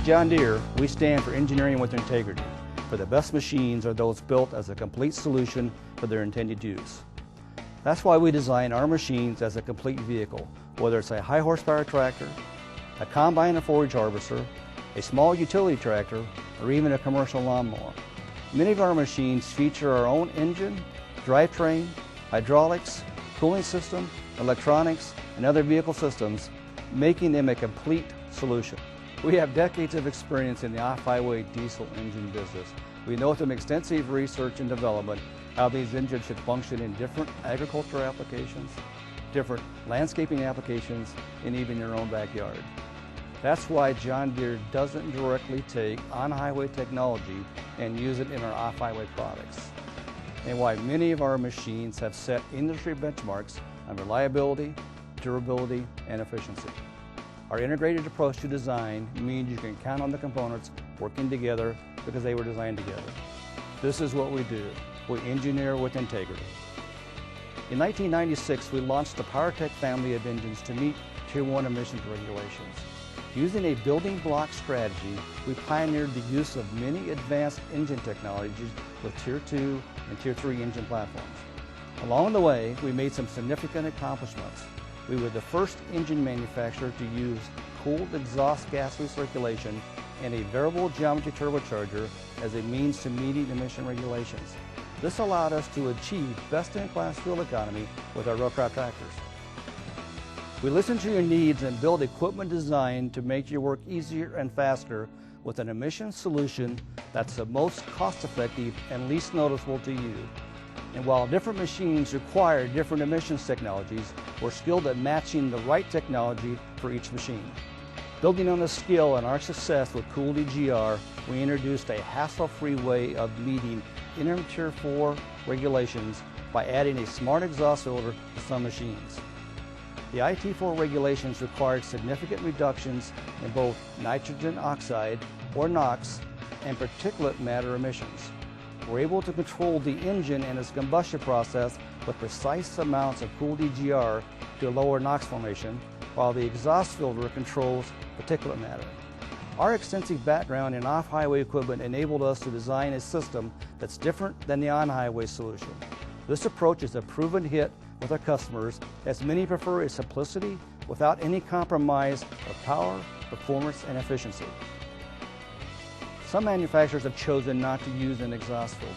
John Deere, we stand for engineering with integrity, for the best machines are those built as a complete solution for their intended use. That's why we design our machines as a complete vehicle, whether it's a high horsepower tractor, a combine and forage harvester, a small utility tractor, or even a commercial lawnmower. Many of our machines feature our own engine, drivetrain, hydraulics, cooling system, electronics, and other vehicle systems, making them a complete solution. We have decades of experience in the off-highway diesel engine business. We know from extensive research and development how these engines should function in different agricultural applications, different landscaping applications, and even your own backyard. That's why John Deere doesn't directly take on-highway technology and use it in our off-highway products, and why many of our machines have set industry benchmarks on reliability, durability, and efficiency. Our integrated approach to design means you can count on the components working together because they were designed together. This is what we do. We engineer with integrity. In 1996, we launched the PowerTech family of engines to meet Tier 1 emissions regulations. Using a building block strategy, we pioneered the use of many advanced engine technologies with Tier 2 and Tier 3 engine platforms. Along the way, we made some significant accomplishments. We were the first engine manufacturer to use cooled exhaust gas recirculation and a variable geometry turbocharger as a means to meeting emission regulations. This allowed us to achieve best-in-class fuel economy with our row crop tractors. We listen to your needs and build equipment designed to make your work easier and faster with an emissions solution that's the most cost-effective and least noticeable to you. And while different machines require different emissions technologies, we're skilled at matching the right technology for each machine. Building on the skill and our success with Cooled EGR, we introduced a hassle-free way of meeting interim Tier 4 regulations by adding a smart exhaust filter to some machines. The IT4 regulations required significant reductions in both nitrogen oxide, or NOx, and particulate matter emissions. We're able to control the engine and its combustion process with precise amounts of Cooled EGR to lower NOx formation, while the exhaust filter controls particulate matter. Our extensive background in off-highway equipment enabled us to design a system that's different than the on-highway solution. This approach is a proven hit with our customers, as many prefer its simplicity without any compromise of power, performance, and efficiency. Some manufacturers have chosen not to use an exhaust filter.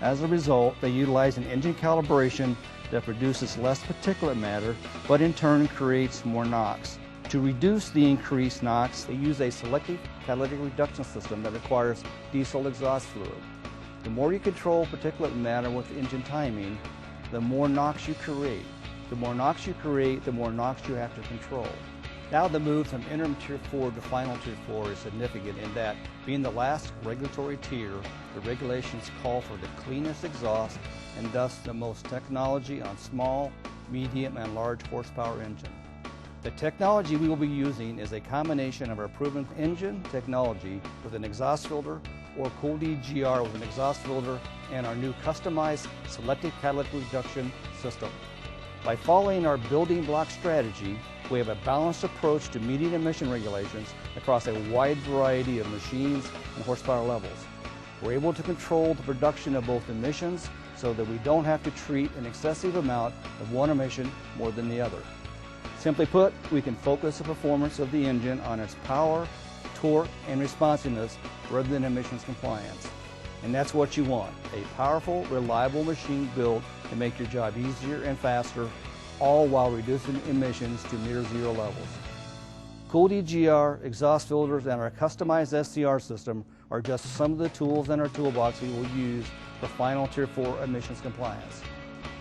As a result, they utilize an engine calibration that produces less particulate matter, but in turn creates more NOx. To reduce the increased NOx, they use a selective catalytic reduction system that requires diesel exhaust fluid. The more you control particulate matter with engine timing, the more NOx you create. The more NOx you create, the more NOx you have to control. Now the move from interim Tier 4 to final Tier 4 is significant in that, being the last regulatory tier, the regulations call for the cleanest exhaust and thus the most technology on small, medium, and large horsepower engine. The technology we will be using is a combination of our proven engine technology with an exhaust filter, or Cooled EGR with an exhaust filter, and our new customized selective catalytic reduction system. By following our building block strategy, we have a balanced approach to meeting emission regulations across a wide variety of machines and horsepower levels. We're able to control the production of both emissions so that we don't have to treat an excessive amount of one emission more than the other. Simply put, we can focus the performance of the engine on its power, torque, and responsiveness rather than emissions compliance. And that's what you want, a powerful, reliable machine built to make your job easier and faster, all while reducing emissions to near zero levels. Cooled EGR, exhaust filters, and our customized SCR system are just some of the tools in our toolbox we will use for final Tier 4 emissions compliance.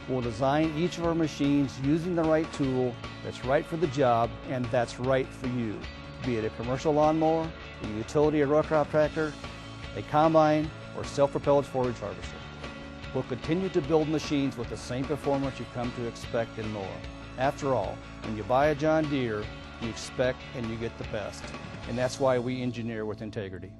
We'll design each of our machines using the right tool that's right for the job and that's right for you, be it a commercial lawnmower, a utility or row crop tractor, a combine, or self-propelled forage harvester. We'll continue to build machines with the same performance you've come to expect and more. After all, when you buy a John Deere, you expect and you get the best. And that's why we engineer with integrity.